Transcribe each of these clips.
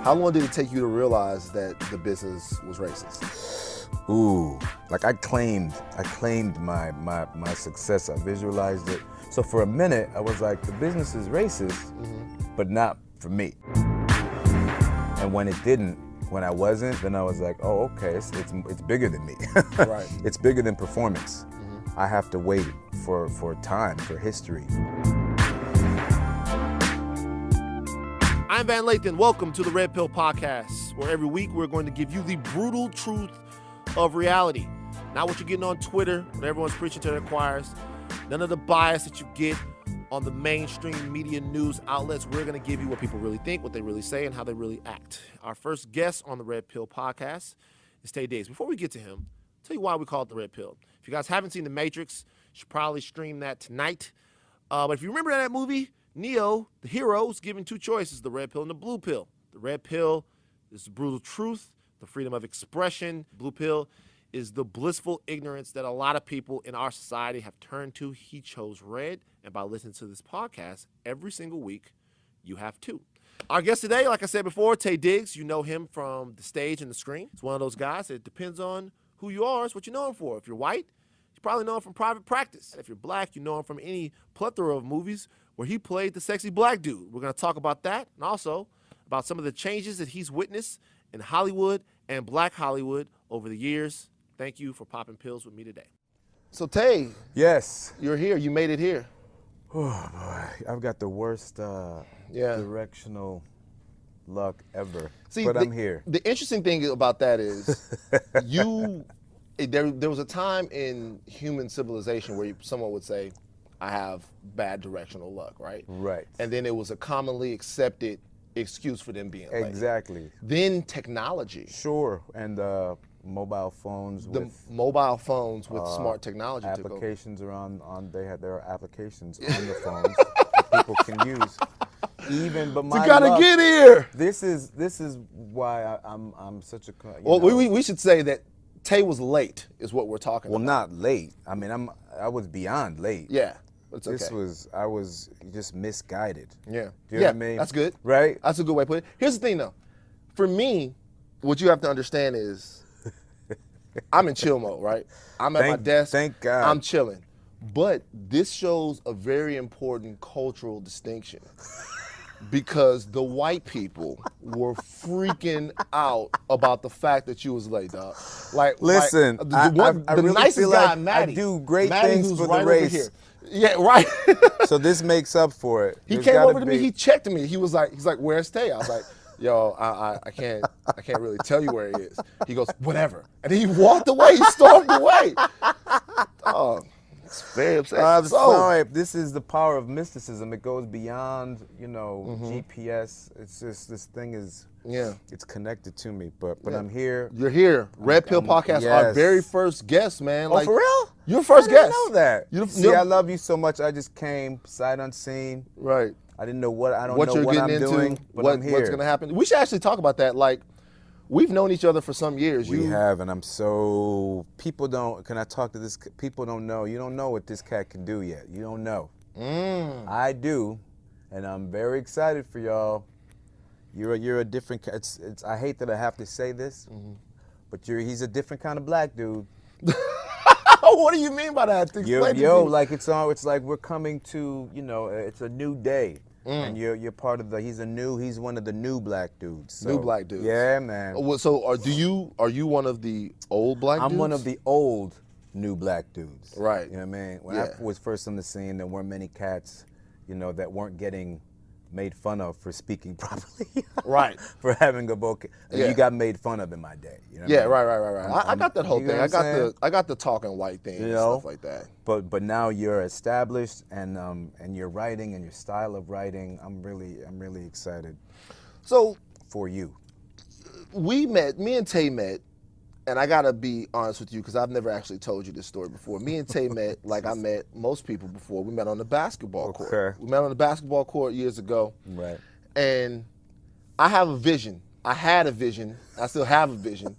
How long did it take you to realize that the business was racist? Ooh, like I claimed my success. I visualized it. So for a minute, I was like, the business is racist, but not for me. And when it didn't, when I wasn't, then I was like, oh, okay, it's bigger than me. Right. It's bigger than performance. I have to wait for time, for history. I'm Van Lathan. Welcome to the Red Pill Podcast, where every week we're going to give you the brutal truth of reality. Not what you're getting on Twitter, what everyone's preaching to their choirs. None of the bias that you get on the mainstream media news outlets. We're going to give you what people really think, what they really say, and how they really act. Our first guest on the Red Pill Podcast is Taye. Before we get to him, I'll tell you why we call it the Red Pill. If you guys haven't seen The Matrix, you should probably stream that tonight. But if you remember that movie, Neo, the hero, is given two choices, the red pill and the blue pill. The red pill is the brutal truth, the freedom of expression. Blue pill is the blissful ignorance that a lot of people in our society have turned to. He chose red, and by listening to this podcast every single week, you have two. Our guest today, like I said before, Taye Diggs. You know him from the stage and the screen. It's one of those guys that it depends on who you are, it's what you know him for. If you're white, you probably know him from Private Practice. If you're black, you know him from any plethora of movies where he played the sexy black dude. We're going to talk about that and also about some of the changes that he's witnessed in Hollywood and black Hollywood over the years. Thank you for popping pills with me today. So Taye, Yes. you're here. You made it here. Oh boy, I've got the worst directional luck ever. See, but I'm here. The interesting thing about that is there was a time in human civilization where someone would say, I have bad directional luck, right? Right. And then it was a commonly accepted excuse for them being late. Exactly. Then technology. Sure, and mobile phones Mobile phones with smart technology applications are on. There are applications on the phones that people can use. But my you gotta luck, get here. This is why I'm such a. Well, we should say that Taye was late, is what we're talking Well, about. not late. I mean, I was beyond late. Yeah, it's okay. I was just misguided. Yeah. Do you know what I mean? That's good. Right? That's a good way to put it. Here's the thing, though. For me, what you have to understand is I'm in chill mode, right? I'm at my desk. Thank God. I'm chilling. But this shows a very important cultural distinction because the white people were freaking out about the fact that you was late, dog. Listen, I really nicest feel guy, like Maddie. I do great Maddie, things who's for right the over race. here. Yeah, right. So this makes up for it. He There's came gotta over to me. be- He checked me. He's like, "Where's Taye?" I was like, "Yo, I can't really tell you where he is." He goes, "Whatever," and he walked away. He stormed away. Oh, it's very upsetting. I'm So, sorry. This is the power of mysticism. It goes beyond, GPS. It's just this thing is. Yeah. It's connected to me, but I'm here. You're here. Red Pill Podcast, our yes. very first guest, man. Oh, for real? You're first I didn't guest. know that. See, you're- I love you so much. I just came sight unseen. Right. I didn't know what You're I'm getting into, doing, but I'm here. what's going to happen. We should actually talk about that. Like, we've known each other for some years. We have, and I'm so people don't. Can I talk to this? People don't know. You don't know what this cat can do yet. You don't know. I do, and I'm very excited for y'all. You're a different. It's. I hate that I have to say this, but he's a different kind of black dude. What do you mean by that? Explain to me. Like it's like we're coming to. It's a new day. And you're part of he's one of the new black dudes. So, New black dudes. Yeah, man. So are you one of the old black dudes? I'm one of the old new black dudes. Right. You know what I mean? When I was first on the scene, there weren't many cats, that weren't getting made fun of for speaking properly. Right. For having a vocal. Yeah. You got made fun of in my day. You know what I mean? Right. I got that whole you know thing. what I'm I got the talking white thing and stuff like that. But now you're established and your writing and your style of writing, I'm really excited. So for you. me and Taye met, and I gotta be honest with you because I've never actually told you this story before. Me and Taye met like I met most people before. We met on the basketball court. We met on the basketball court years ago. Right. And I have a vision. I had a vision. I still have a vision.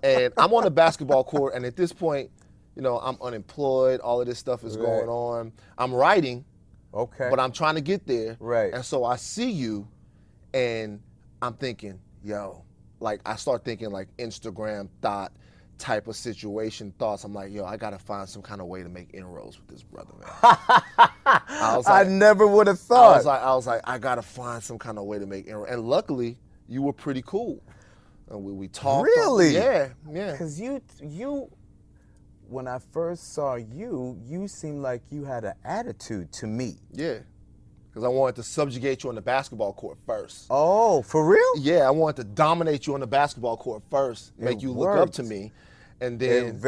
And I'm on the basketball court, and at this point, I'm unemployed. All of this stuff is going on. I'm writing. Okay. But I'm trying to get there. Right. And so I see you, and I'm thinking, yo, like I start thinking like Instagram thought type of situation thoughts. I'm like, yo, I gotta find some kind of way to make inroads with this brother, man. I was like, I never would have I thought. was like, I gotta find some kind of way to make inroads. And luckily, you were pretty cool. And we talked. Really? Yeah. Because you, when I first saw you, you seemed like you had an attitude to me. Yeah. Because I wanted to subjugate you on the basketball court first. Oh, for real? Yeah, I wanted to dominate you on the basketball court first, make you look up to me, and then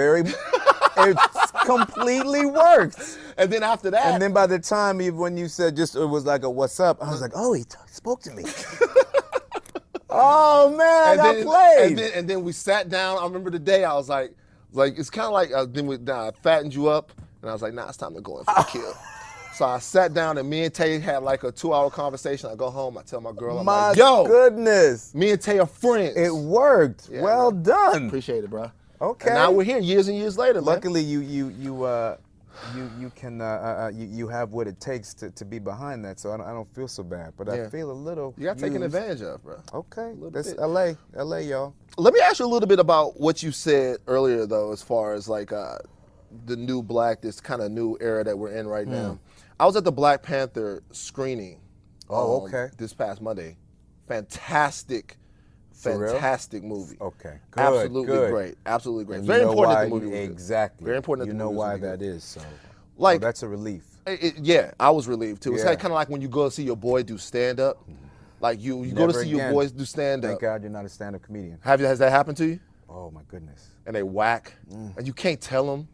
it completely worked. and then after that, And then by the time when you said it was like a what's up, I was like, oh, he spoke to me. Oh man, I got played. And then we sat down. I remember the day I was like it's kind of like then I fattened you up, and I was like, nah, it's time to go in for the kill. So I sat down and me and Taye had like a 2-hour conversation. I go home, I tell my girl, I'm like, yo, goodness, me and Taye are friends. it worked. Yeah, well man. done. Appreciate it, bro. Okay. And now we're here years and years later, man. Luckily, you have what it takes to be behind that, so I don't feel so bad. But I feel a little. You got taken advantage of, bro. Okay, that's bit. LA, y'all. Let me ask you a little bit about what you said earlier, though, as far as like the new black, this kind of new era that we're in right now. I was at the Black Panther screening. Okay. This past Monday. Fantastic movie. Okay, good, Absolutely great. Absolutely great. And Very you know important why, that the movie was good. exactly. Very important that you the know movie was why really that good. is. So, Like that's a relief. Yeah, I was relieved too. It's Yeah. kind of like when you go see your boy do stand up. Like you go to Never see your again. boys do stand up. Thank God you're not a stand-up comedian. Has that happened to you? Oh my goodness. And they whack, and you can't tell them,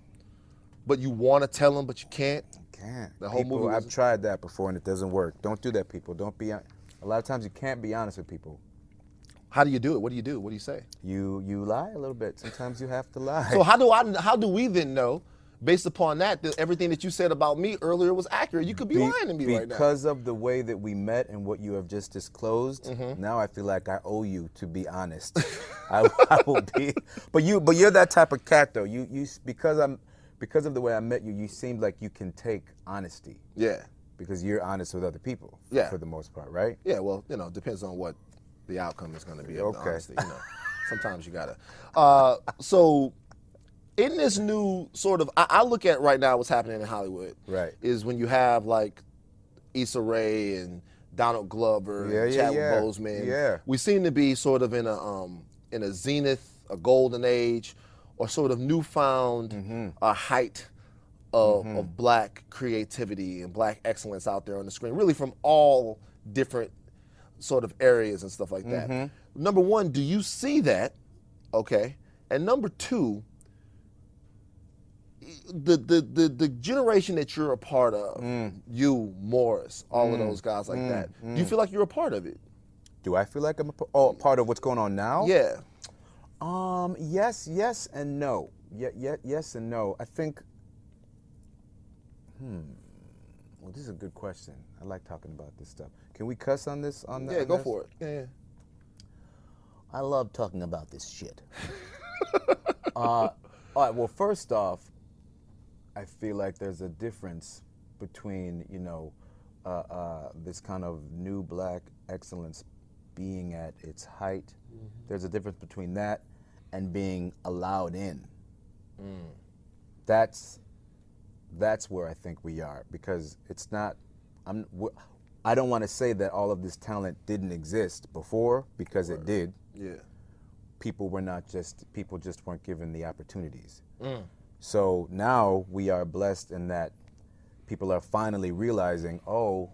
but you want to tell them, but you can't. Can't. The whole movie I've was- tried that before and it doesn't work. Don't do that, people. Don't be. A lot of times you can't be honest with people. How do you do it? What do you do? What do you say? You lie a little bit. Sometimes you have to lie. So how do we then know, based upon that everything that you said about me earlier was accurate? You could be lying to me right now. Because of the way that we met and what you have just disclosed, now I feel like I owe you to be honest. I will be. But you're that type of cat though. Because of the way I met you, you seemed like you can take honesty. Yeah. Because you're honest with other people. Yeah. For the most part, right? Yeah, well, depends on what the outcome is going to be. Of the Okay. honesty, sometimes you gotta. So, in this new sort of, I look at right now what's happening in Hollywood. Right. Is when you have like Issa Rae and Donald Glover and Chadwick Boseman. Yeah. We seem to be sort of in a zenith, a golden age, or sort of newfound height of black creativity and black excellence out there on the screen, really from all different sort of areas and stuff like that. Number one, do you see that? Okay. And number two, the generation that you're a part of, you, Morris, all of those guys like that, do you feel like you're a part of it? Do I feel like I'm a part of what's going on now? Yeah. Yes and no. Yes and no. I think. Well, this is a good question. I like talking about this stuff. Can we cuss on this? Yeah, go for it. Yeah. I love talking about this shit. All right. Well, first off, I feel like there's a difference between this kind of new black excellence being at its height. There's a difference between that and being allowed in. That's where I think we are, because it's not. I don't want to say that all of this talent didn't exist before, because it did. Yeah. People just weren't given the opportunities. So now we are blessed in that people are finally realizing, oh,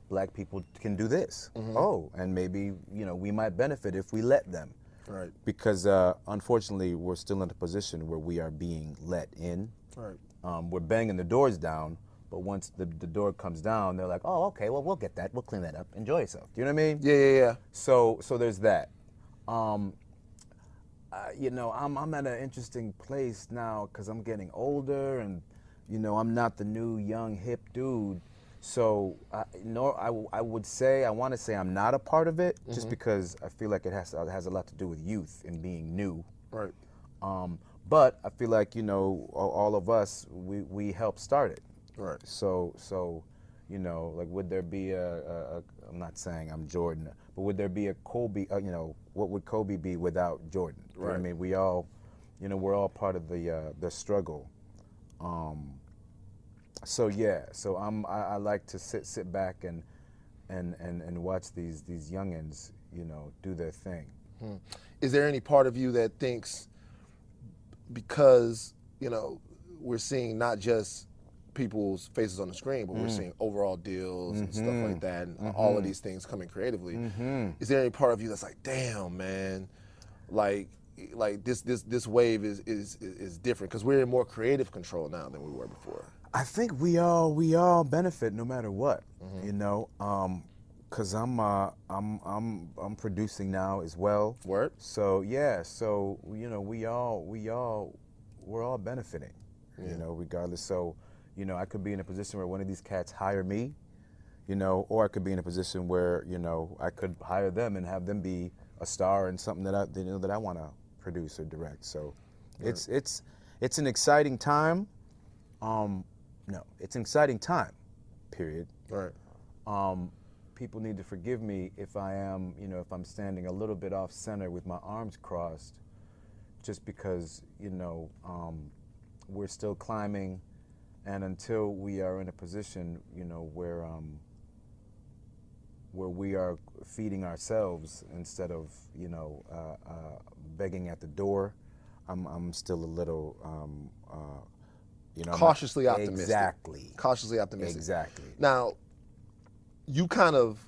black people can do this. Oh, and maybe we might benefit if we let them. Right. Because unfortunately, we're still in a position where we are being let in. Right. We're banging the doors down, but once the door comes down, they're like, oh, okay, well, we'll get that. We'll clean that up. Enjoy yourself. Do you know what I mean? Yeah. So there's that. I'm at an interesting place now because I'm getting older, and I'm not the new young hip dude. So I want to say I'm not a part of it, just because I feel like it has a lot to do with youth and being new. Right. But I feel like all of us we helped start it. Right. So like, would there be a I'm not saying I'm Jordan, but would there be a Kobe? What would Kobe be without Jordan? You know what I mean, we all, we're all part of the struggle. So yeah, so I like to sit back and watch these youngins, do their thing. Is there any part of you that thinks, because we're seeing not just people's faces on the screen, but we're seeing overall deals and stuff like that, and all of these things coming creatively, is there any part of you that's like, damn, man, like this wave is different because we're in more creative control now than we were before? I think we all benefit no matter what, because I'm producing now as well. Word. So yeah, we're all benefiting, regardless. So I could be in a position where one of these cats hire me, or I could be in a position where I could hire them and have them be a star in something that I want to produce or direct. So it's an exciting time. It's an exciting time, period. Right. People need to forgive me if I am, if I'm standing a little bit off center with my arms crossed, just because, we're still climbing, and until we are in a position, where we are feeding ourselves instead of, begging at the door, I'm still a little, cautiously optimistic. Exactly. Cautiously optimistic. Exactly. Now, you kind of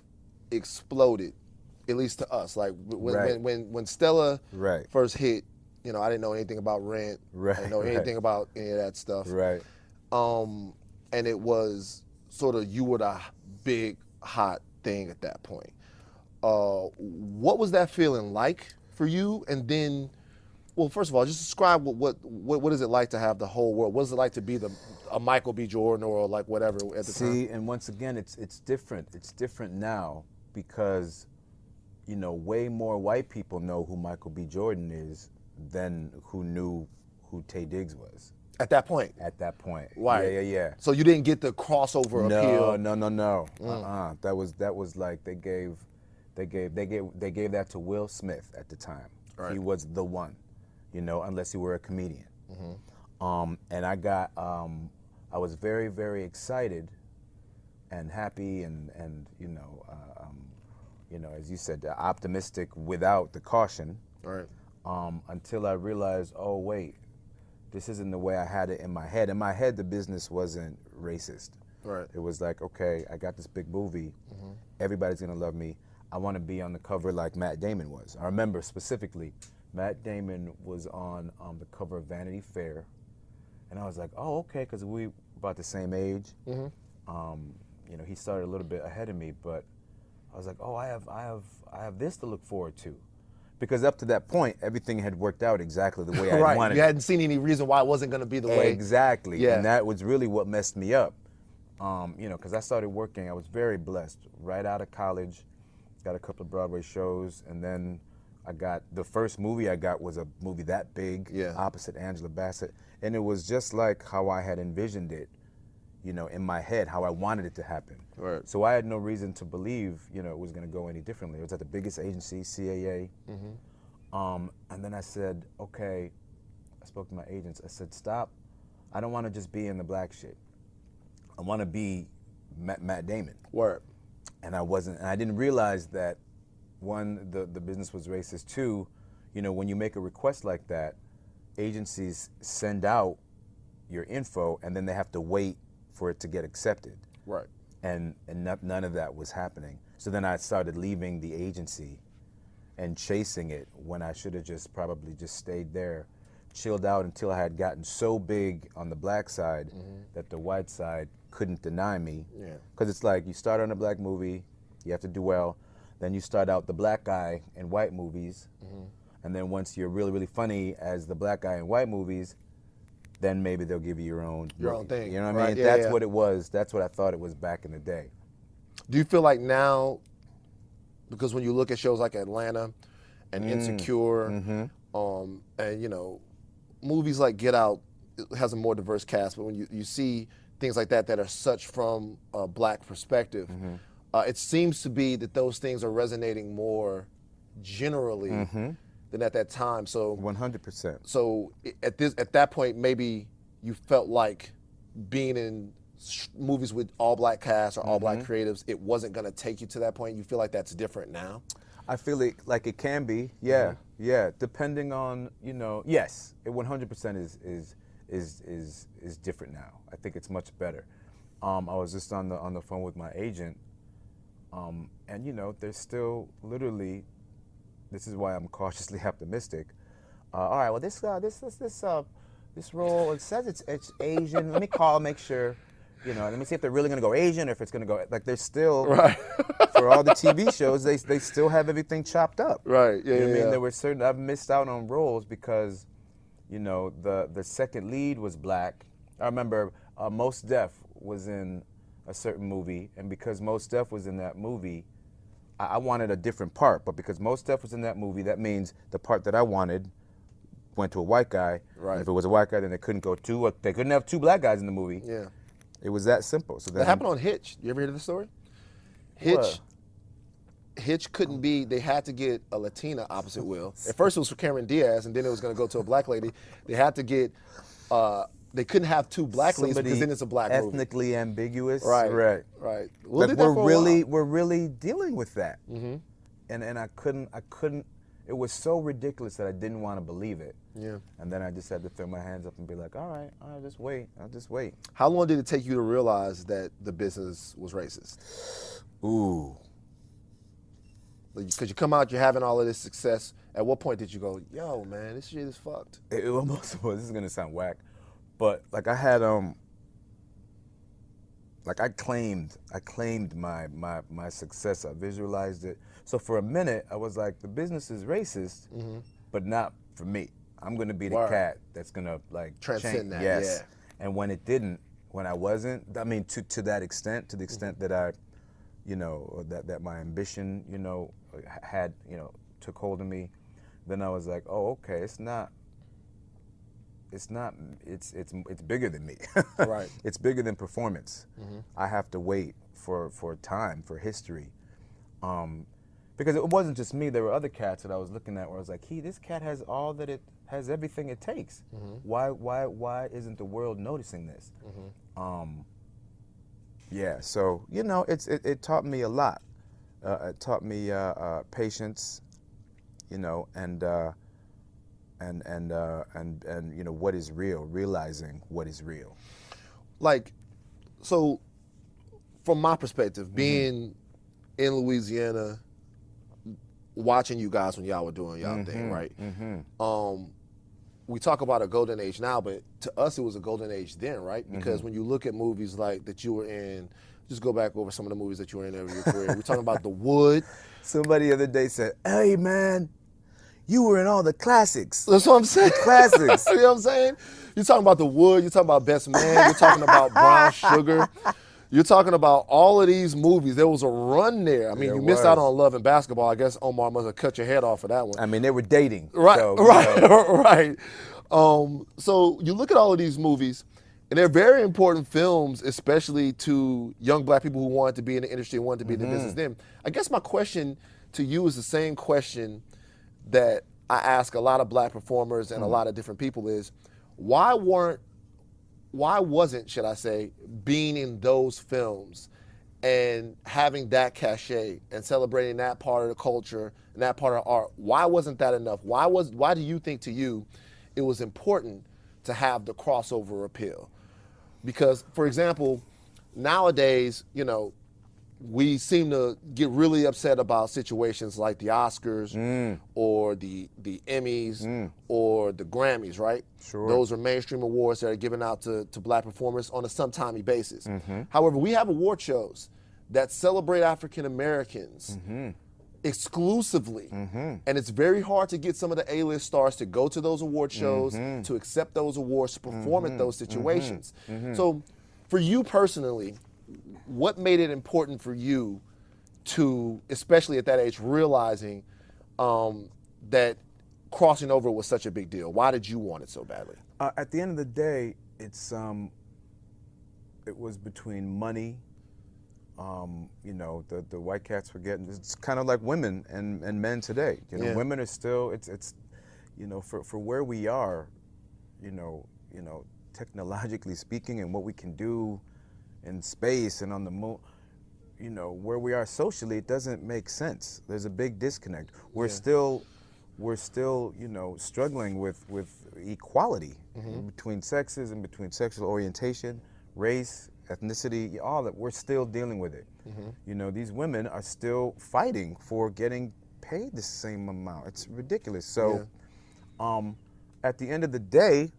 exploded, at least to us. Like when Stella first hit, I didn't know anything about Rent. I didn't know anything about any of that stuff. Right. And it was sort of, you were the big hot thing at that point. What was that feeling like for you? And then, well, first of all, just describe what is it like to have the whole world? What is it like to be a Michael B. Jordan or like whatever at the time? See, and once again, it's different. It's different now because, way more white people know who Michael B. Jordan is than who knew who Taye Diggs was. At that point? At that point. Right. Yeah. So you didn't get the crossover appeal? No. That was like they gave that to Will Smith at the time. Right. He was the one. Unless you were a comedian. And I was very, very excited and happy and as you said, optimistic without the caution. Right. Until I realized, oh wait, this isn't the way I had it in my head. In my head, the business wasn't racist. Right. It was like, okay, I got this big movie. Everybody's gonna love me. I want to be on the cover like Matt Damon was. I remember specifically, Matt Damon was on the cover of Vanity Fair, and I was like, oh, okay, because we about the same age. He started a little bit ahead of me, but I was like, oh, I have this to look forward to, because up to that point, everything had worked out exactly the way I wanted. You hadn't seen any reason why it wasn't going to be the way. Exactly. Yeah. And that was really what messed me up. Because I started working. I was very blessed. Right out of college, got a couple of Broadway shows, and then I got the first movie I got was a movie that big, opposite Angela Bassett, and it was just like how I had envisioned it, in my head, how I wanted it to happen. Right. So I had no reason to believe, it was going to go any differently. It was at the biggest agency, CAA, and then I said, okay. I spoke to my agents. I said, stop. I don't want to just be in the black shit. I want to be Matt Damon. Word. And I wasn't. And I didn't realize that. One, the business was racist. Two, when you make a request like that, agencies send out your info and then they have to wait for it to get accepted. Right. And none of that was happening. So then I started leaving the agency and chasing it when I should have probably just stayed there, chilled out until I had gotten so big on the black side that the white side couldn't deny me. Yeah. Because it's like you start on a black movie, you have to do well. Then you start out the black guy in white movies, and then once you're really, really funny as the black guy in white movies, then maybe they'll give you your own thing. You know what I mean? Yeah, That's what it was. That's what I thought it was back in the day. Do you feel like now, because when you look at shows like Atlanta and Insecure, and movies like Get Out has a more diverse cast, but when you see things like that are such from a black perspective, it seems to be that those things are resonating more generally than at that time. So 100%. So at that point, maybe you felt like being in movies with all black casts or all black creatives, it wasn't going to take you to that point. You feel like that's different now? I feel like it can be, yeah, yeah. Depending on, yes, it 100% is different now. I think it's much better. I was just on the phone with my agent, and there's still literally. This is why I'm cautiously optimistic. All right, well this role, it says it's Asian. Let me call, make sure. Let me see if they're really gonna go Asian or if it's gonna go like they're still right. For all the TV shows, they still have everything chopped up. Right. Yeah. You know what I mean? Yeah. There were certain I've missed out on roles because, the second lead was black. I remember Mos Def was in a certain movie, and because Mos Def was in that movie, I wanted a different part. But because Mos Def was in that movie, that means the part that I wanted went to a white guy. Right. And if it was a white guy, then they couldn't have two black guys in the movie. Yeah. It was that simple. So that happened on Hitch. You ever hear of the story? Hitch. What? Hitch couldn't be. They had to get a Latina opposite Will. At first, it was for Cameron Diaz, and then it was going to go to a black lady. They had to get. They couldn't have two black leads because then it's a black movie. Ethnically ambiguous. Right. Right. Right. Like we're really dealing with that. Mm-hmm. And I couldn't. It was so ridiculous that I didn't want to believe it. Yeah. And then I just had to throw my hands up and be like, all right, I'll just wait. How long did it take you to realize that the business was racist? Ooh. Because you come out, you're having all of this success. At what point did you go, yo, man, this shit is fucked? It almost was. This is gonna sound whack, but like I had like I claimed my success. I visualized it. So for a minute, I was like, the business is racist, but not for me. I'm gonna be the cat that's gonna like transcend that. Yes. Yeah. And when it didn't, when I wasn't, I mean, to that extent, to the extent that I, that my ambition, had, took hold of me, then I was like, oh, okay, it's bigger than me. Right. It's bigger than performance. I have to wait for time, for history. Because it wasn't just me, there were other cats that I was looking at where I was like, this cat has everything it takes. Why isn't the world noticing this? Yeah, so it taught me a lot. It taught me patience, and what is real, realizing what is real. Like, so from my perspective, being in Louisiana, watching you guys when y'all were doing y'all thing, right? We talk about a golden age now, but to us it was a golden age then, right? Because when you look at movies like that you were in, just go back over some of the movies that you were in over your career. We're talking about The Wood. Somebody the other day said, hey man, you were in all the classics. That's what I'm saying. The classics. You know what I'm saying? You're talking about The Wood, you're talking about Best Man, you're talking about Brown Sugar. You're talking about all of these movies. There was a run there. I mean, you missed out on Love and Basketball. I guess Omar must have cut your head off for that one. I mean, they were dating. Right, so, right. So you look at all of these movies, and they're very important films, especially to young black people who wanted to be in the industry and wanted to be in the business then. I guess my question to you is the same question that I ask a lot of black performers and a lot of different people is, why wasn't, should I say, being in those films and having that cachet and celebrating that part of the culture and that part of art, why wasn't that enough? Why do you think to you it was important to have the crossover appeal? Because, for example, nowadays, we seem to get really upset about situations like the Oscars or the Emmys or the Grammys, right? Sure. Those are mainstream awards that are given out to black performers on a sometimey basis. However, we have award shows that celebrate African Americans exclusively. And it's very hard to get some of the A-list stars to go to those award shows, to accept those awards, to perform at those situations. So for you personally, what made it important for you to, especially at that age, realizing that crossing over was such a big deal? Why did you want it so badly? At the end of the day, it was between money you know, the white cats were getting. It's kind of like women and men today. You know, women are still. It's, you know, for where we are, you know, technologically speaking, and what we can do in space and on the moon. You know, where we are socially, it doesn't make sense. There's a big disconnect. We're still, you know, struggling with equality between sexes and between sexual orientation, race, ethnicity, all that. We're still dealing with it. You know, these women are still fighting for getting paid the same amount. It's ridiculous. So, at the end of the day,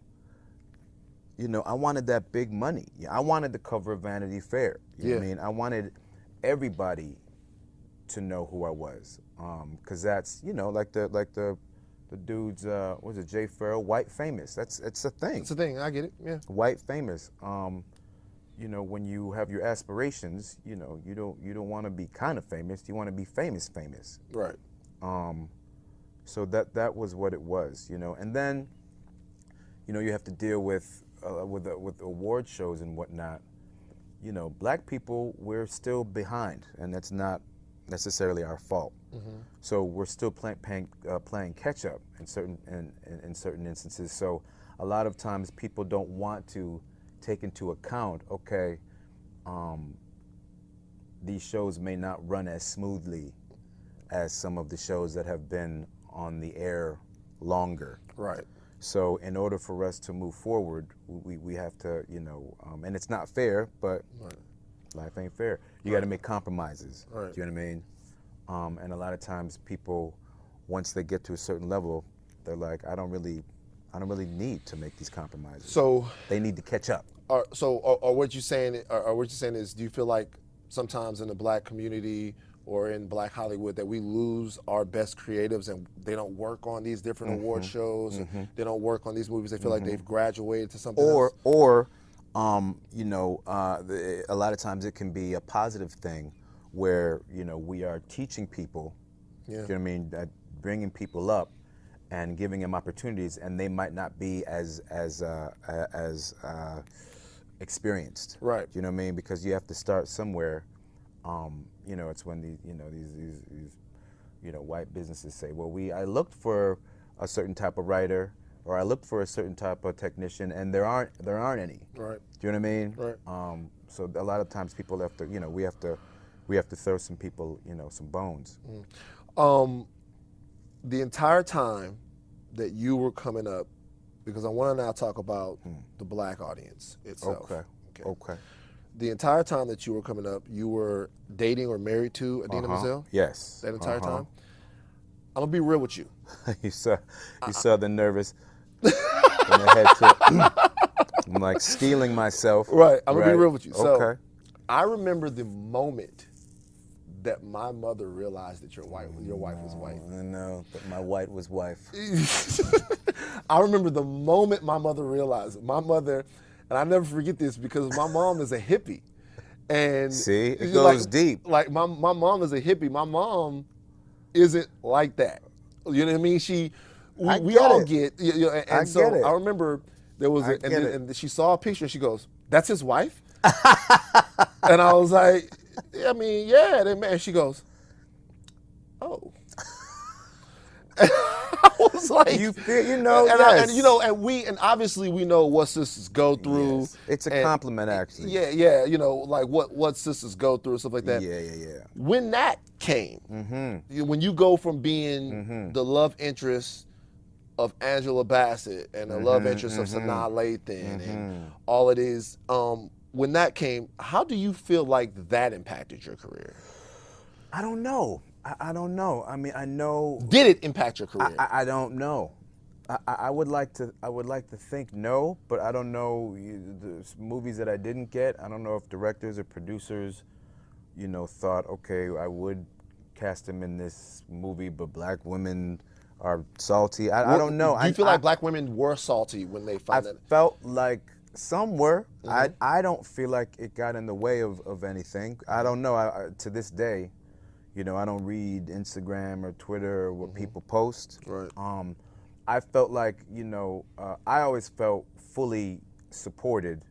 you know, I wanted that big money. I wanted the cover of Vanity Fair. You know what I mean? I wanted everybody to know who I was, because that's, you know, like the dudes, what was it, Jay Farrell, white famous. It's a thing. It's a thing. I get it. Yeah. White famous. You know, when you have your aspirations, you know, you don't want to be kind of famous. You want to be famous. Right. So that was what it was, you know. And then, you know, you have to deal with award shows and whatnot. You know, black people, we're still behind, and that's not necessarily our fault. So we're still playing catch up in certain instances. So a lot of times people don't want to take into account, okay, these shows may not run as smoothly as some of the shows that have been on the air longer. Right. So in order for us to move forward, we have to, you know, and it's not fair, but life ain't fair. You got to make compromises. Right. Do you know what I mean? And a lot of times people, once they get to a certain level, they're like, I don't really need to make these compromises. So they need to catch up. Or what you're saying? Or what you're saying is, do you feel like sometimes in the black community or in Black Hollywood that we lose our best creatives and they don't work on these different award shows, and they don't work on these movies? They feel like they've graduated to something else? Or, you know, a lot of times it can be a positive thing where, you know, we are teaching people, you know what I mean, that bringing people up and giving them opportunities, and they might not be as experienced. Right. You know what I mean? Because you have to start somewhere. You know, it's when these you know, white businesses say, well, I looked for a certain type of writer, or I looked for a certain type of technician, and there aren't any. Right. Do you know what I mean? Right. So a lot of times people have to, you know, we have to throw some people, you know, some bones. The entire time that you were coming up, because I want to now talk about the black audience itself. Okay. The entire time that you were coming up, you were dating or married to Adina Menzel? Yes. That entire time? I'm going to be real with you. you saw the nervous in the head tip. I'm like stealing myself. Right. I'm going to be real with you. Okay. So I remember the moment that my mother realized that your wife was white. I know, but my white was wife. I remember the moment my mother realized it. My mother, and I never forget this because my mom is a hippie. And see, it goes deep. Like my mom is a hippie. My mom isn't like that. You know what I mean? We all get, you know, and I so get it. I remember there was, and she saw a picture and she goes, "That's his wife?" And I was like, I mean, yeah. And she goes, "Oh." I was like, you feel, you know, and obviously we know what sisters go through. Yes. It's a compliment, actually. Yeah, you know, like what sisters go through and stuff like that. Yeah. When that came, when you go from being the love interest of Angela Bassett and the love interest of Sanaa Lathan and all it is, when that came, how do you feel like that impacted your career? I don't know. I don't know. I mean, I know. Did it impact your career? I don't know. I would like to think no, but I don't know. The movies that I didn't get, I don't know if directors or producers, you know, thought, okay, I would cast him in this movie, but black women are salty. I don't know. Do you feel like black women were salty when they found that? I felt like some were. I don't feel like it got in the way of anything. I don't know. To this day, you know, I don't read Instagram or Twitter or what people post. Right. I felt like, you know, I always felt fully supported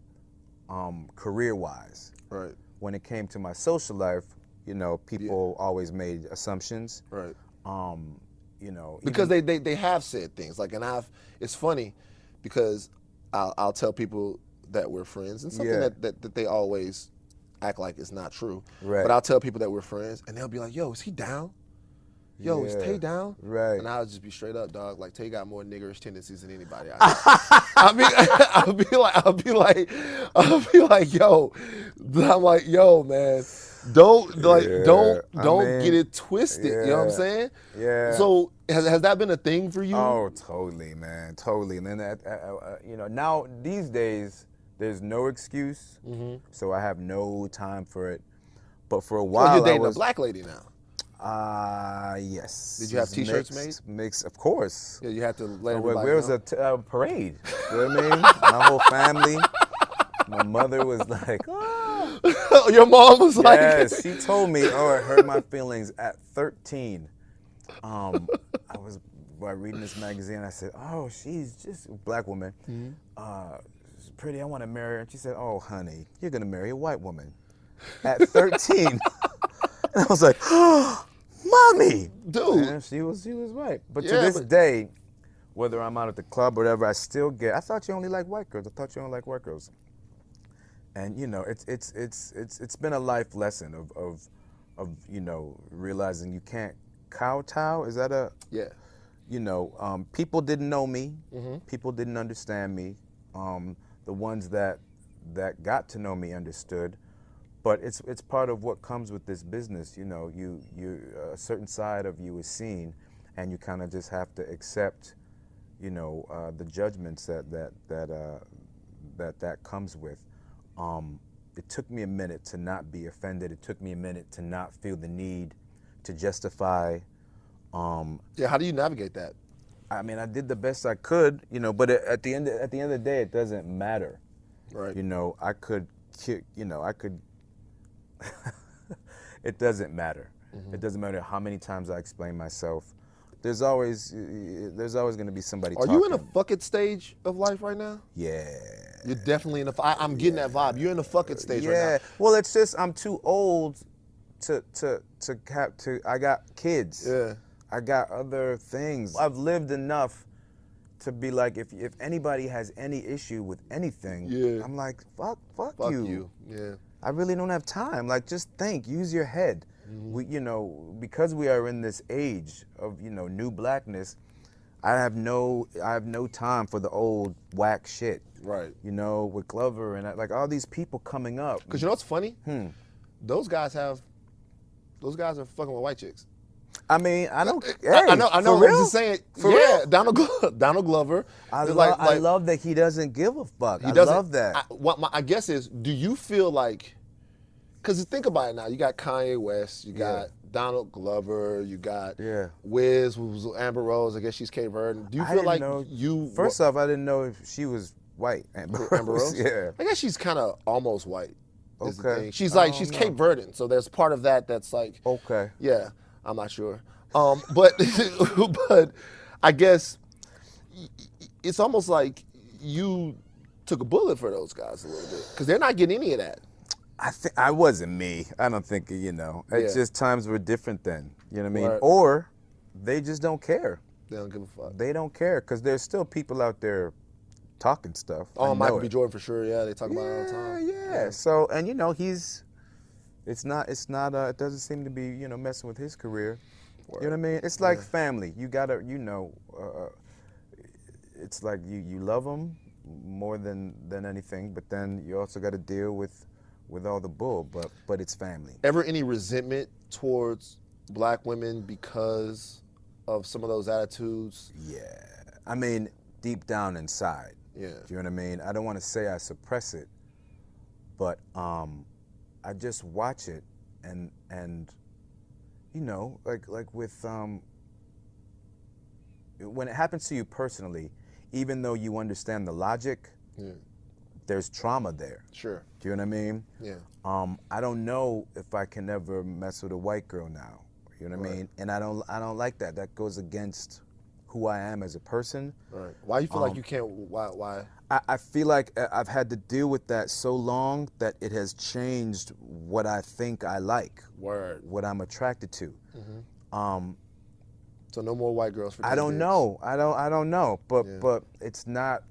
career-wise. Right. when it came to my social life, you know, people always made assumptions. Right. You know, Because they have said things like, and it's funny because I'll tell people that we're friends and something that they always act like it's not true. Right. But I'll tell people that we're friends and they'll be like, yo, is he down? Yo, is Taye down? Right. And I'll just be straight up, dog. Like, Taye got more niggerish tendencies than anybody I know. I'll be like, yo. I'm like, yo, man. Don't get it twisted. You know what I'm saying? Yeah. So has that been a thing for you? Oh, totally, man, totally. And then you know, now these days there's no excuse, so I have no time for it. But for a while, you're dating a black lady now. Yes. Did you have T-shirts made? Mixed, of course. Yeah, you had to let everybody Where was know. a parade? You know what I mean? My whole family. My mother was like, oh. Your mom was like, yes, she told me, oh, it hurt my feelings at 13. I was reading this magazine. I said, oh, she's just a black woman. She's pretty. I want to marry her. And she said, oh, honey, you're going to marry a white woman at 13. And I was like, oh, mommy. Dude. And she was right. But to this day, whether I'm out at the club or whatever, I still get, I thought you only like white girls. I thought you only like white girls. And you know, it's been a life lesson of you know, realizing you can't kowtow. Is that a you know, people didn't know me. People didn't understand me. The ones that got to know me understood. But it's part of what comes with this business. You know, you a certain side of you is seen, and you kind of just have to accept, you know, the judgments that comes with. It took me a minute to not be offended. It took me a minute to not feel the need to justify. Yeah, how do you navigate that? I mean, I did the best I could, you know. But at the end of the day, it doesn't matter. Right. You know, I could. It doesn't matter. It doesn't matter how many times I explain myself. There's always going to be somebody. Are you in a fuck it stage of life right now? Yeah. You're definitely in the. I'm getting that vibe. You're in the fuck it stage right now. Yeah. Well, it's just I'm too old to have to. I got kids. Yeah. I got other things. I've lived enough to be like, if anybody has any issue with anything, I'm like, fuck you. Yeah. I really don't have time. Like, just think, use your head. We, you know, because we are in this age of, you know, new blackness, I have no time for the old whack shit. Right. You know, with Glover and like all these people coming up. Because you know what's funny? Those guys are fucking with white chicks. I mean, I don't. Hey, I know. For I'm real? just saying. For yeah, real? Donald Glover. I like, love that he doesn't give a fuck. He I doesn't, love that. What my guess is, do you feel like? Because think about it now. You got Kanye West. You got Donald Glover. You got Wiz, who's Amber Rose. I guess she's Cape Verdean. Do you feel like you? First off, I didn't know if she was white. Amber Rose. Yeah. I guess she's kind of almost white. Is the Okay. thing. She's Cape Verdean, so there's part of that that's like. Okay. Yeah, I'm not sure. But I guess it's almost like you took a bullet for those guys a little bit because they're not getting any of that. I wasn't me. I don't think, you know. It's just times were different then. You know what I mean? Right. Or they just don't care. They don't give a fuck. They don't care because there's still people out there talking stuff. Oh, Michael B. Jordan for sure. Yeah, they talk about it all the time. Yeah. So, and you know, it doesn't seem to be, you know, messing with his career. Word. You know what I mean? It's like family. You gotta, you know, it's like you love them more than anything, but then you also got to deal with all the bull. But it's family. Ever any resentment towards black women because of some of those attitudes? Yeah. I mean, deep down inside. Yeah. Do you know what I mean? I don't want to say I suppress it, but I just watch it and you know, like with when it happens to you personally, even though you understand the logic, there's trauma there. Sure. Do you know what I mean? Yeah. I don't know if I can ever mess with a white girl now. You know what I mean? And I don't like that. That goes against who I am as a person. Right. Why you feel like you can't? Why? I feel like I've had to deal with that so long that it has changed what I think I like, Word. what I'm attracted to. So no more white girls for I don't know. I don't know. But Yeah. but it's not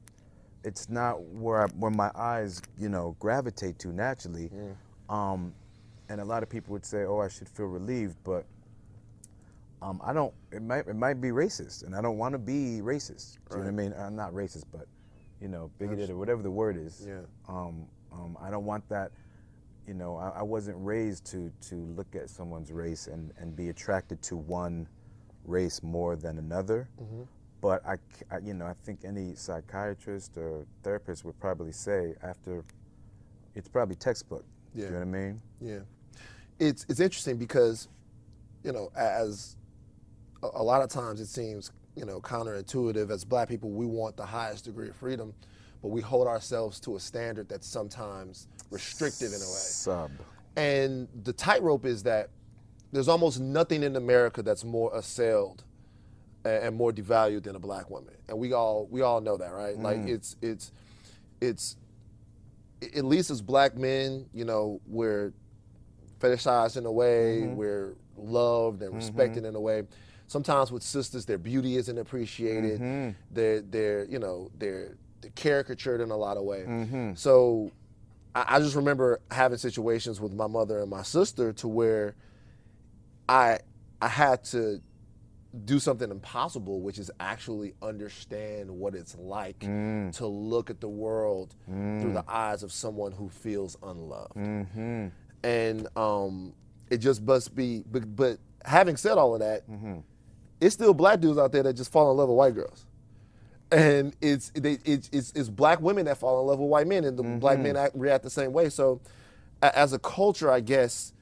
where my eyes gravitate to naturally. And a lot of people would say, oh, I should feel relieved, but I don't. It might be racist, and I don't want to be racist. Do you know what I mean? I'm not racist, but bigoted or whatever the word is. Yeah. I don't want that. I wasn't raised to look at someone's race and be attracted to one race more than another. But I think any psychiatrist or therapist would probably say it's probably textbook. Yeah. Do you know what I mean? Yeah. It's interesting because, as a lot of times it seems, counterintuitive. As black people, we want the highest degree of freedom, but we hold ourselves to a standard that's sometimes restrictive in a way. And the tightrope is that there's almost nothing in America that's more assailed and more devalued than a black woman. And we all know that, right? Like it's at least as black men, we're fetishized in a way, we're loved and respected in a way. Sometimes with sisters, their beauty isn't appreciated. They're caricatured in a lot of ways. So I just remember having situations with my mother and my sister to where I had to do something impossible, which is actually understand what it's like to look at the world through the eyes of someone who feels unloved. And it just must be, but having said all of that, it's still black dudes out there that just fall in love with white girls. And it's black women that fall in love with white men, and the black men react the same way. So as a culture, I guess,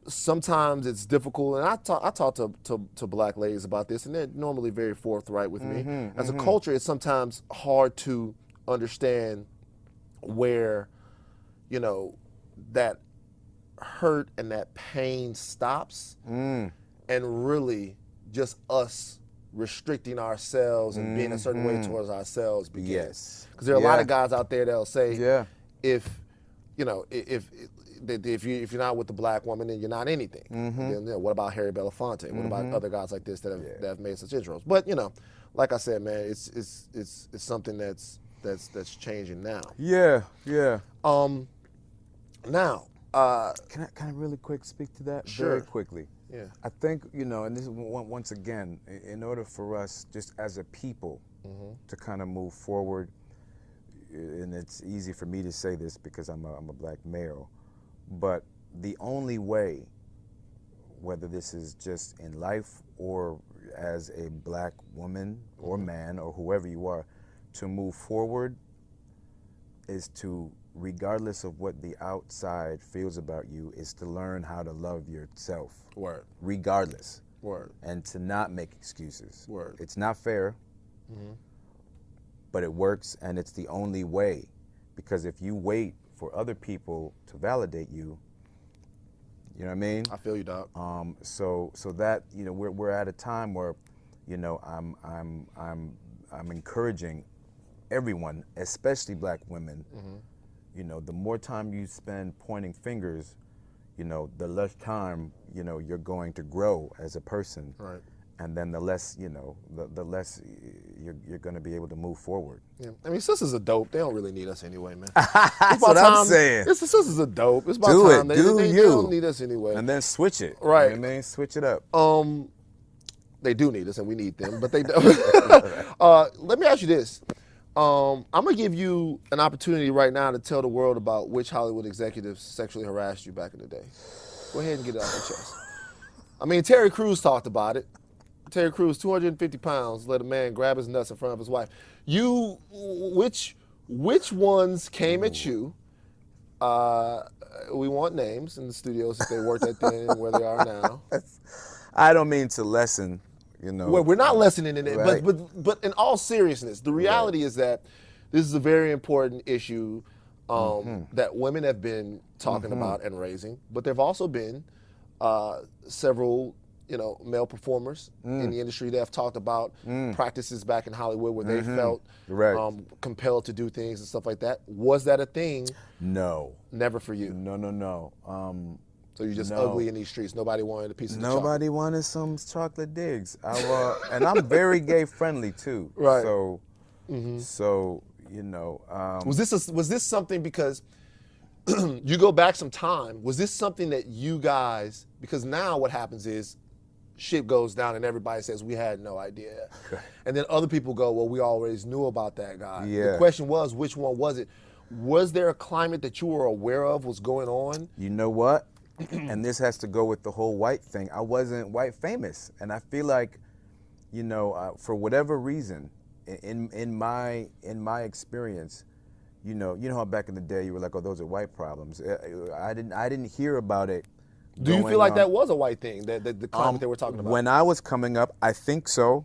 sometimes it's difficult, and I talk to black ladies about this, and they're normally very forthright with me. As a culture, it's sometimes hard to understand where, that hurt and that pain stops, and really just us restricting ourselves and being a certain way towards ourselves begins. Because there are a lot of guys out there that'll say, if you're not with the black woman, then you're not anything. Then, what about Harry Belafonte? What about other guys like this that have made such inroads? But like I said, man, it's something that's changing now. Yeah. Now, can I really quick speak to that? Sure. Very quickly. Yeah. I think and this is once again, in order for us just as a people to kind of move forward, and it's easy for me to say this because I'm a black male. But the only way, whether this is just in life or as a black woman or man or whoever you are, to move forward is to, regardless of what the outside feels about you, is to learn how to love yourself. Word. Regardless. Word. And to not make excuses. Word. It's not fair, but it works, and it's the only way. Because if you wait for other people to validate you, you know what I mean? I feel you, dog. So that we're at a time where, I'm encouraging everyone, especially black women. The more time you spend pointing fingers, the less time you're going to grow as a person. Right. And then the less the less you're going to be able to move forward. Yeah. I mean, sisters are dope. They don't really need us anyway, man. That's what I'm saying. The sisters are dope. It's about Do time. it. They don't need us anyway. And then switch it. Right. You know what I mean? Switch it up. They do need us, and we need them, but they don't. Let me ask you this. I'm going to give you an opportunity right now to tell the world about which Hollywood executives sexually harassed you back in the day. Go ahead and get it off your chest. I mean, Terry Crews talked about it. Terry Crews, 250 pounds, let a man grab his nuts in front of his wife. Which ones came at you? We want names in the studios if they worked at then and where they are now. I don't mean to lessen, Well, we're not lessening in it, Right. but in all seriousness, the reality is that this is a very important issue that women have been talking about and raising, but there have also been several male performers in the industry that have talked about practices back in Hollywood where they felt Right. compelled to do things and stuff like that. Was that a thing? No. Never for you. No. So you're just No. ugly in these streets. Nobody wanted a piece of the chocolate. Nobody wanted some chocolate digs. And I'm very gay friendly too. Right. So, Was this something because you go back some time? Was this something that you guys? Because now what happens is shit goes down and everybody says we had no idea, and then other people go, well, we always knew about that guy. Yeah. The question was, which one was it? Was there a climate that you were aware of was going on? You know what? And this has to go with the whole white thing. I wasn't white famous, and I feel like, for whatever reason, in my experience, you know how back in the day you were like, oh, those are white problems. I didn't hear about it. Do you feel like that was a white thing, that the climate they were talking about? When I was coming up, I think so,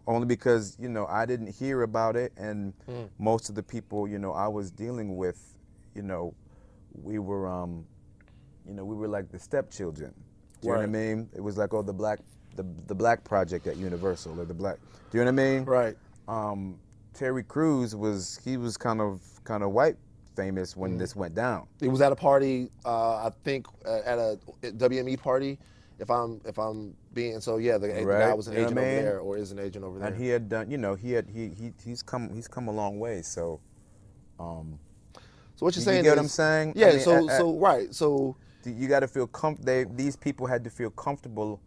only because I didn't hear about it, and most of the people I was dealing with, we were we were like the stepchildren. Do you know what I mean? It was like, oh, the black project at Universal, or the black. Do you know what I mean? Right. Terry Crews was kind of white famous when this went down. It was at a party, I think at a WME party, if I'm being the guy was an agent over there, or is an agent over there. And he had done, he's come a long way. So, so what you're saying? You get what I'm saying? Yeah. I mean, right. So you got to feel these people had to feel comfortable.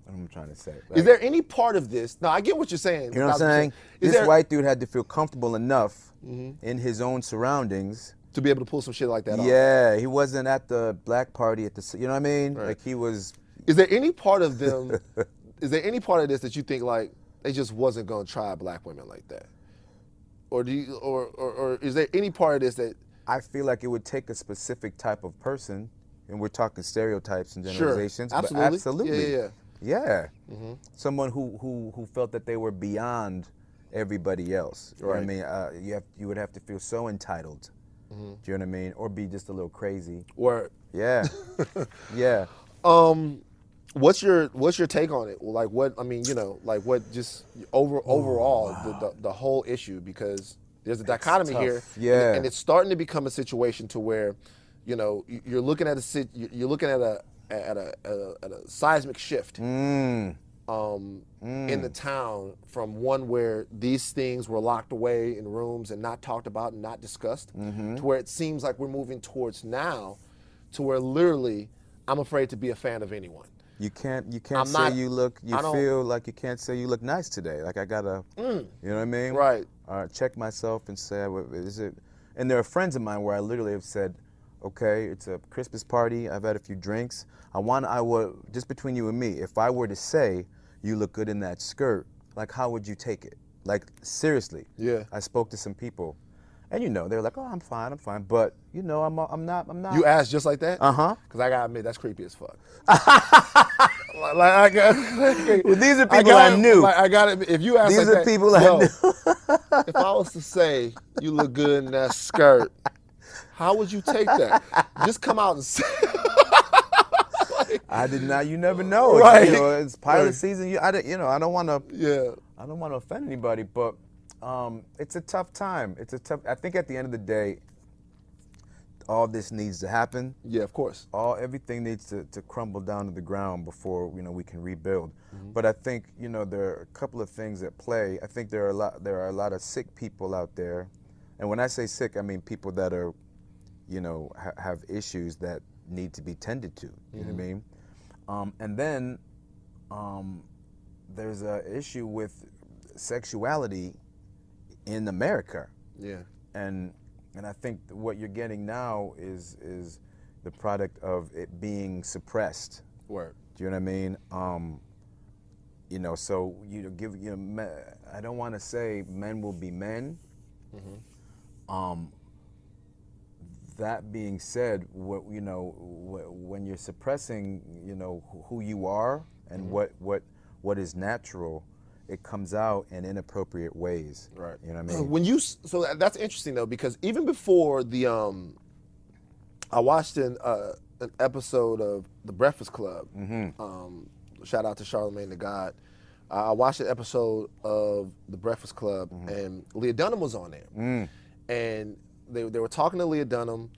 What am I trying to say? Like, is there any part of this? No, I get what you're saying. You know what I'm saying? This white dude had to feel comfortable enough in his own surroundings to be able to pull some shit like that off. Yeah, he wasn't at the black party at the. You know what I mean? Right. Like he was. Is there any part of them? Is there any part of this that you think like they just wasn't gonna try black women like that, or do you, or is there any part of this that? I feel like it would take a specific type of person, and we're talking stereotypes and generalizations. Sure. Absolutely. But absolutely. Yeah. Mm-hmm. Someone who felt that they were beyond everybody else. You Right. know what I mean? You would have to feel so entitled. Mm-hmm. Do you know what I mean? Or be just a little crazy. Word. Yeah. Yeah. What's your take on it? Like what I mean, like what just overall the whole issue, because there's a dichotomy tough. here, Yeah. and it's starting to become a situation to where, you're looking at a seismic shift in the town, from one where these things were locked away in rooms and not talked about and not discussed, to where it seems like we're moving towards now, to where literally I'm afraid to be a fan of anyone. You can't I'm say not- you look. You I don't- feel like you can't say you look nice today. Like I gotta. You know what I mean? Right. Check myself and say, is it? And there are friends of mine where I literally have said, okay, it's a Christmas party. I've had a few drinks. I would, just between you and me, if I were to say you look good in that skirt, like how would you take it? Like seriously. Yeah. I spoke to some people, and they're like, oh, I'm fine. But I'm not. You asked just like that? Uh-huh. Because I gotta admit, that's creepy as fuck. Well, these are people I knew. I got it. If you ask These like are that, people I knew. if I was to say you look good in that skirt, how would you take that? Just come out and say. I did not. You never know. Right. It's pilot Right. season. I don't want to. Yeah. I don't want to offend anybody, but it's a tough time. I think at the end of the day, all this needs to happen. Yeah, of course. Everything needs to crumble down to the ground before we can rebuild. But I think there are a couple of things at play. I think there are a lot of sick people out there, and when I say sick, I mean people that are, have issues that need to be tended to. You know what I mean? And then there's an issue with sexuality in America. Yeah. And I think what you're getting now is the product of it being suppressed. Word. Do you know what I mean? So I don't want to say men will be men. That being said, when you're suppressing, who you are and what is natural, it comes out in inappropriate ways. Right. You know what I mean? So that's interesting though, because even before I watched an episode of The Breakfast Club Shout out to Charlamagne the God. I watched an episode of The Breakfast Club, and Leah Dunham was on there. And they were talking to Leah Dunham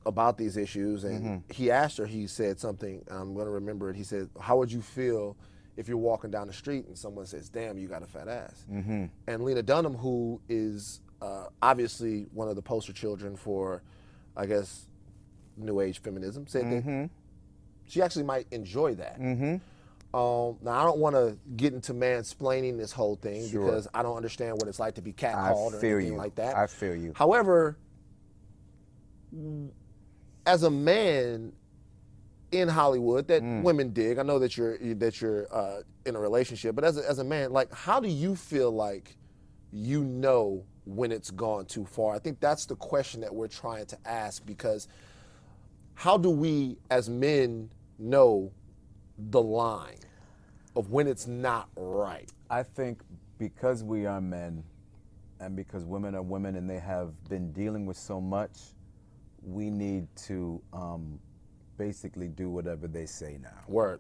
about these issues, and he asked her, he said something, I'm going to remember it, he said, how would you feel if you're walking down the street and someone says, damn, you got a fat ass? And Lena Dunham, who is obviously one of the poster children for, I guess, New Age feminism, said that she actually might enjoy that. Now, I don't want to get into mansplaining this whole thing because I don't understand what it's like to be catcalled or anything like that. I feel you. However, as a man in Hollywood that women dig, I know that you're in a relationship, but as a man, like, how do you feel like you know when it's gone too far? I think that's the question that we're trying to ask, because how do we as men know the line of when it's not right? I think because we are men and because women are women and they have been dealing with so much, we need to basically do whatever they say now. Word.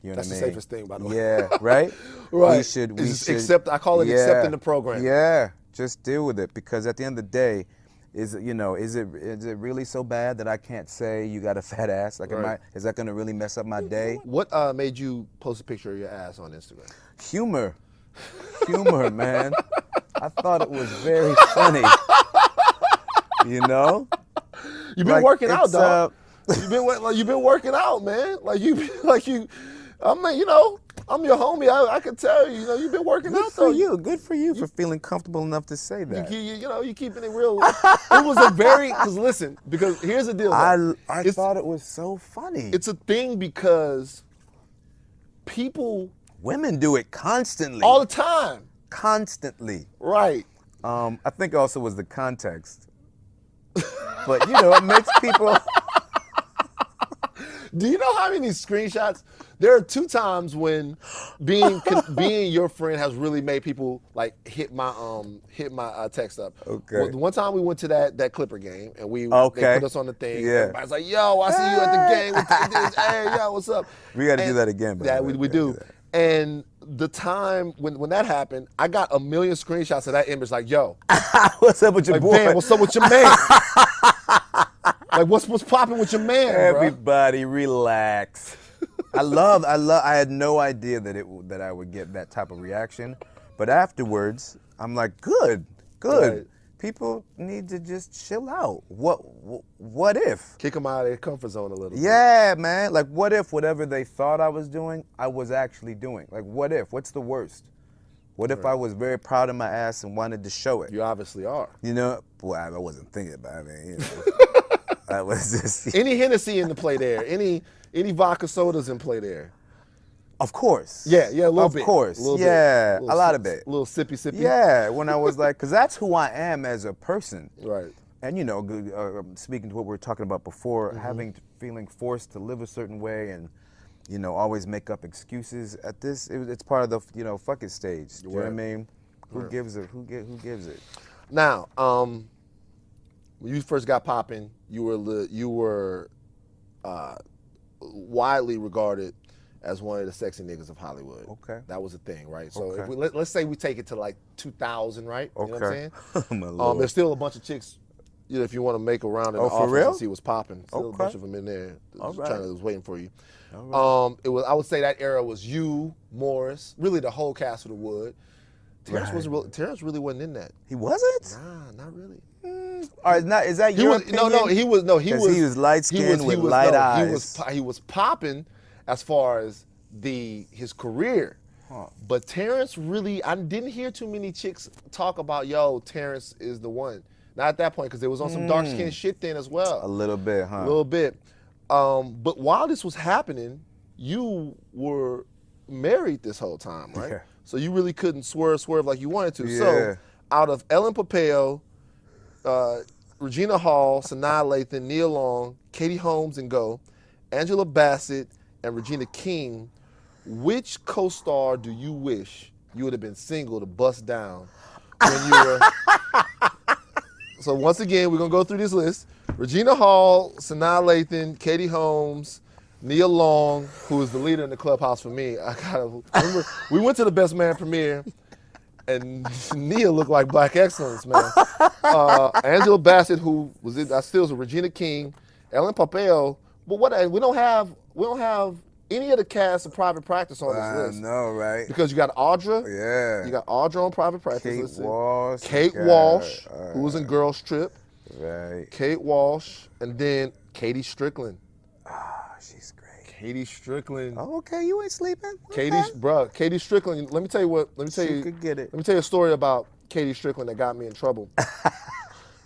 You know That's what I the mean? safest thing, by the way. Yeah, right? Right. We should accept. I call it accepting the program. Yeah, just deal with it, because at the end of the day, is it really so bad that I can't say you got a fat ass? Like, is that going to really mess up my day? What made you post a picture of your ass on Instagram? Humor, man. I thought it was very funny. You know? You've been working out, dog. You've been working out, man. I'm your homie. I can tell you, you've been working out. Good for you for feeling comfortable enough to say that. You keeping it real. It was because here's the deal. I thought it was so funny. It's a thing because women do it constantly. All the time. Constantly. Right. I think also was the context. But, it makes people... Do you know how many screenshots? There are 2 times when being your friend has really made people like hit my text up. Okay. One time we went to that Clipper game and they put us on the thing. Yeah. Everybody's like, "Yo, I see you at the game. Hey, yo, what's up?" We got to do that again. Yeah, we do. And the time when that happened, I got a million screenshots of that image. Like, "Yo, what's up with your boy? Man, what's up with your man?" Like, what's popping with your man, Everybody, relax. I had no idea that I would get that type of reaction, but afterwards, I'm like, good. Right. People need to just chill out. What if? Kick them out of their comfort zone a little bit. Yeah, man. Like, what if whatever they thought I was doing, I was actually doing? Like, what if? What's the worst? What if I was very proud of my ass and wanted to show it? You obviously are. Boy, I wasn't thinking about it. I was just... Any Hennessy in the play there? Any vodka sodas in play there? Of course. Yeah, a little bit. Of course. A lot of it. A little sippy. Yeah, when I was like, because that's who I am as a person. Right. And, speaking to what we were talking about before, feeling forced to live a certain way and, always make up excuses at this, it's part of the, fuck it stage. You know what I mean? Who gives it? Who gives it? Now, when you first got popping, you were widely regarded as one of the sexy niggas of Hollywood. Okay. That was a thing, right? So if let's say we take it to like 2000, right? You know what I'm saying? There's still a bunch of chicks, if you want to make a round in the office and see what's popping. Still a bunch of them in there. Was waiting for you. Right. I would say that era was you, Morris, really the whole cast of the Wood. Terrence really wasn't in that. He wasn't? Nah, not really. All right, is that your opinion? He was light-skinned with light eyes. He was popping as far as his career. Huh. But Terrence really, I didn't hear too many chicks talk about, Terrence is the one. Not at that point, because it was on some dark-skinned shit then as well. A little bit, huh? A little bit. But while this was happening, you were married this whole time, right? Yeah. So you really couldn't swerve like you wanted to. Yeah. So out of Ellen Pompeo, Regina Hall, Sanaa Lathan, Nia Long, Katie Holmes and Go, Angela Bassett, and Regina King, which co-star do you wish you would have been single to bust down when you were... So once again, we're going to go through this list. Regina Hall, Sanaa Lathan, Katie Holmes, Nia Long, who is the leader in the clubhouse for me. Remember, we went to the Best Man premiere, and Nia looked like Black Excellence, man. Angela Bassett, who was in, I still was Regina King, Ellen Pompeo. But we don't have any of the cast of Private Practice on this list. I know, right? Because you got Audra. Yeah. You got Audra on Private Practice. Kate Walsh. Kate Walsh, who was in Girls Trip. Right. Kate Walsh, and then Katie Strickland. She's great. Katie Strickland. Oh, okay, you ain't sleeping. Katie Strickland. Let me tell you could get it. Let me tell you a story about Katie Strickland that got me in trouble.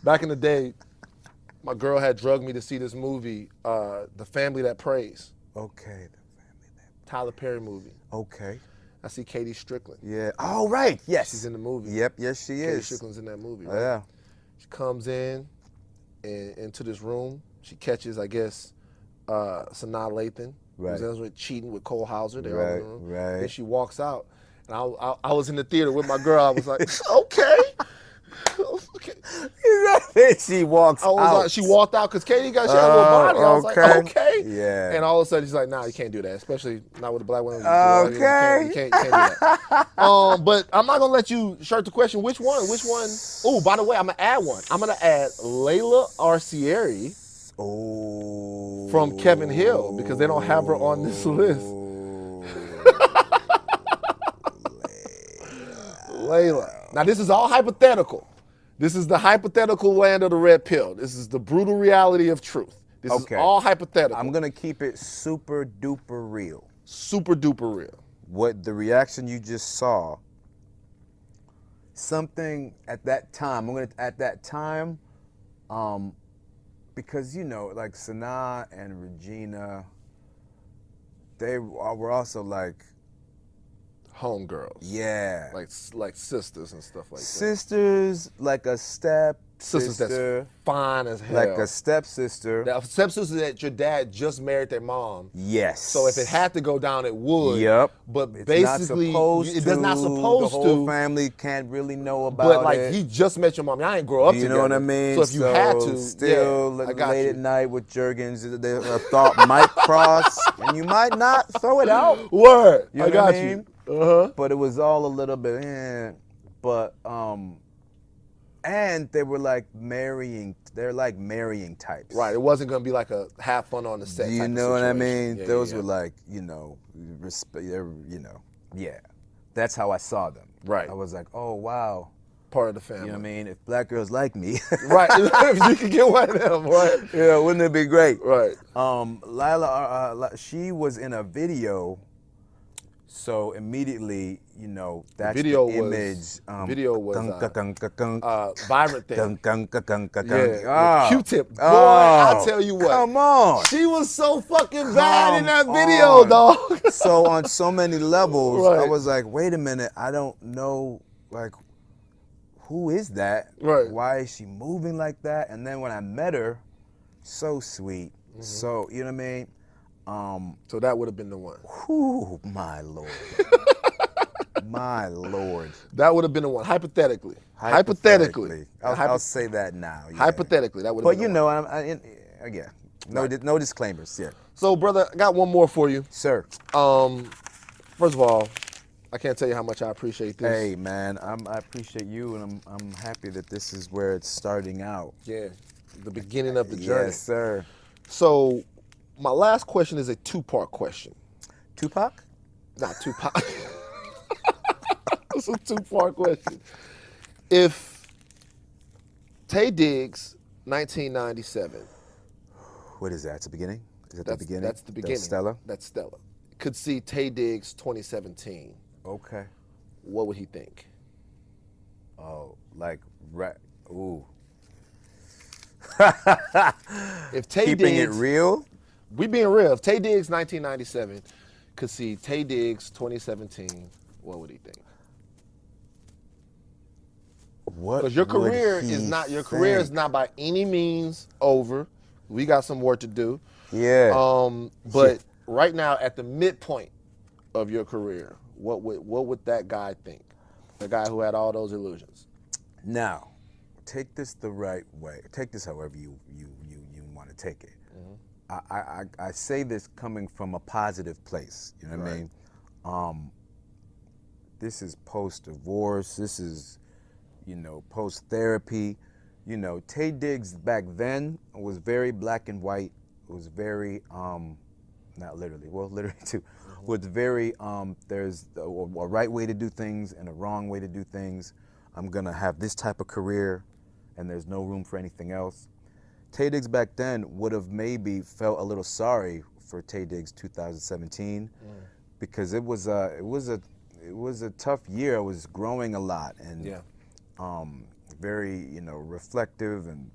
Back in the day, my girl had drugged me to see this movie, The Family That Prays. Okay. Tyler Perry movie. Okay. I see Katie Strickland. Yeah. Oh, right. Yes. She's in the movie. Yep. Yes, she Katie is. Strickland's in that movie. Oh, Right? yeah. She comes into this room. She catches, I guess, Sanaa Lathan, Right. who's with cheating with Cole Hauser. They're all in the room. Right. Then she walks out, and I was in the theater with my girl. I was like, okay. Okay. Then she walks out. Like, she walked out because Katie she had a little body. I was like, okay. Yeah. And all of a sudden she's like, nah, you can't do that, especially not with a black woman. Okay. You can't do that. But I'm not gonna let you shirt the question. Which one? Oh, by the way, I'm gonna add one. I'm gonna add Layla Arcieri from Kevin Hill because they don't have her on this list. Layla. Now this is all hypothetical. This is the hypothetical land of the red pill. This is the brutal reality of truth. This is all hypothetical. I'm gonna keep it super duper real. Super duper real. What the reaction you just saw, something at that time, because like Sanaa and Regina, they were also like homegirls. Yeah. Like sisters and stuff like that. Sisters, like a step Sisters sister, that's fine as hell. like a stepsister. Now, stepsister that your dad just married their mom. Yes. So if it had to go down, it would. Yep. But It's basically, it's not supposed the whole family can't really know about but like it. he just met your mom. Y'all ain't grow up You together. know what I mean? So if you had to, still I got late you. at night with Jergens, a thought might cross, and you might not throw it out. Word. You know I got what I mean? you. Uh-huh. But it was all a little bit, but and they were like marrying. They're like marrying types. Right. It wasn't gonna be like a have fun on the set. Do you type know of what I situation. mean? Yeah, Those yeah. were like, respect. Yeah. That's how I saw them. Right. I was like, oh wow. Part of the family. You know what I mean? If black girls like me, Right. If you could get one of them, right? Yeah, wouldn't it be great? Right. Lila, she was in a video, so immediately, that's Video the was- image. video was, Vibrant thing. Ah. Q-tip. Boy, Oh, I'll tell you what. Come on. She was so fucking bad in that Come video, on. dog. So on so many levels, I Right. was like, wait a minute, I don't know, like, who is that? Right. Why is she moving like that? And then when I met her, so sweet. So, you know what I mean? So that would have been the one. Whew, my Lord. My Lord. That would have been the one. Hypothetically. I'll say that now. Yeah. Hypothetically, that would have But been the one. again, no disclaimers. Yeah. So, brother, I got one more for you. Sir. First of all, I can't tell you how much I appreciate this. Hey, man, I appreciate you, and I'm happy that this is where it's starting out. Yeah, the beginning of the journey. Yes, sir. So, my last question is a two-part question. Tupac? Not Tupac. It's a two-part question. If Taye Diggs, 1997. What is that? It's the beginning? Is that the beginning? That's the beginning. That's Stella? That's Stella. Could see Taye Diggs, 2017. Okay. What would he think? Oh, like, ooh. If Taye Keeping Diggs, it real? We being real. If Taye Diggs, 1997, could see Taye Diggs, 2017, what would he think? What? Because your would career he is not by any means over. We got some work to do. Yeah. But right now, at the midpoint of your career, what would that guy think? The guy who had all those illusions. Now, take this the right way. Take this however you want to take it. I say this coming from a positive place. You know what I mean? This is post-divorce. This is, post-therapy. Taye Diggs back then was very black and white. It was very, not literally, well, literally too. Was very, there's a right way to do things and a wrong way to do things. I'm gonna have this type of career, and there's no room for anything else. Taye Diggs back then would have maybe felt a little sorry for Taye Diggs 2017, because it was a tough year. I was growing a lot and very reflective, and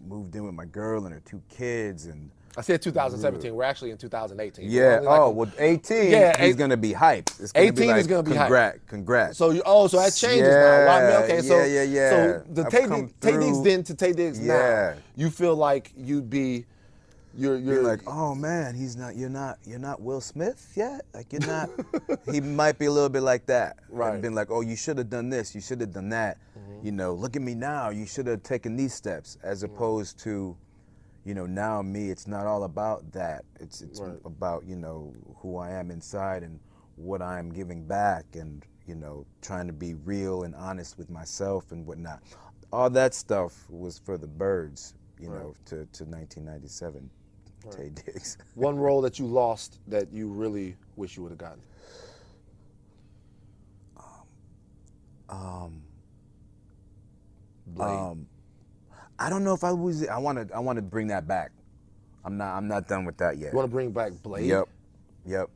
moved in with my girl and her 2 kids, and I said 2017. We're actually in 2018. Yeah. Well, 18. Yeah, he's gonna be hyped. It's gonna 18 be like, is gonna be hyped. Congrats. So so that changes now. Right? Okay. So So the Taye Diggs then to Taye Diggs now, you feel like you'd be, you're like, oh man, you're not Will Smith yet. Like you're not. He might be a little bit like that. Right. And been like, oh, you should have done this. You should have done that. Look at me now. You should have taken these steps, as opposed to, now me, it's not all about that. It's about, who I am inside and what I'm giving back, and, trying to be real and honest with myself and whatnot. All that stuff was for the birds, to 1997, Taye Diggs. One role that you lost that you really wish you would have gotten? Blade. I don't know if I want to bring that back. I'm not done with that yet. You want to bring back Blade? Yep.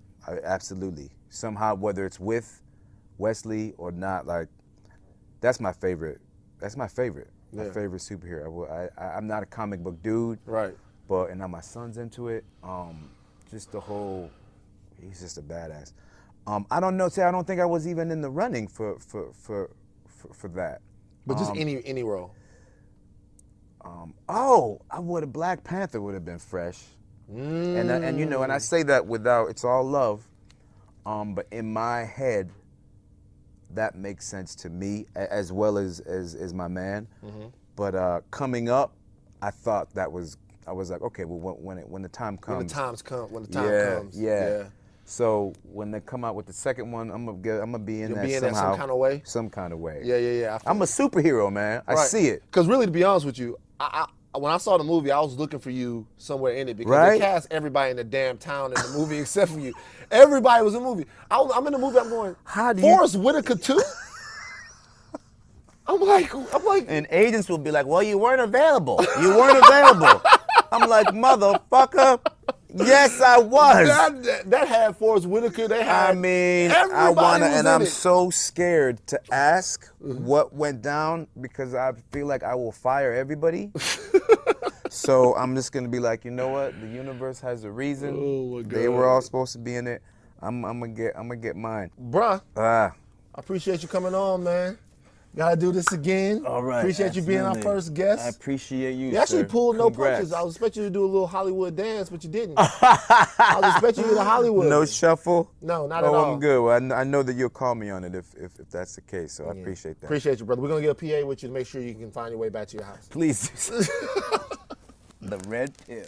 Absolutely. Somehow, whether it's with Wesley or not, like that's my favorite. That's my favorite. Yeah. My favorite superhero. I'm not a comic book dude. Right. And now my son's into it. Just the whole, he's just a badass. I don't know. I don't think I was even in the running for that. But just any role. I would have. Black Panther would have been fresh, and I say that without, it's all love, but in my head, that makes sense to me as well as my man. But coming up, I thought I was like, okay, well, when the time comes, when the time comes. Yeah. So when they come out with the second one, I'm gonna be in You'll that be in somehow. that some kind of way? Some kind of way. Yeah. I'm a superhero, man. I see it. Because really, to be honest with you, when I saw the movie, I was looking for you somewhere in it, because they cast everybody in the damn town in the movie except for you. Everybody was in the movie. I'm in the movie. I'm going, Forrest Whitaker too? I'm like. And agents will be like, well, you weren't available. I'm like, motherfucker. Yes, I was. That had Forrest Whitaker. They had. I wanna, and I'm so scared to ask what went down, because I feel like I will fire everybody. So I'm just gonna be like, you know what? The universe has a reason. Oh my God. They were all supposed to be in it. I'm gonna get mine. Bruh. I appreciate you coming on, man. Gotta do this again. All right. Appreciate you being our first guest. I appreciate you. You actually pulled no punches. I was expecting you to do a little Hollywood dance, but you didn't. I was expecting you to Hollywood. No shuffle? No, not at all. I'm good. Well, I know that you'll call me on it if that's the case, so I appreciate that. Appreciate you, brother. We're going to get a PA with you to make sure you can find your way back to your house. Please. The Red Pill.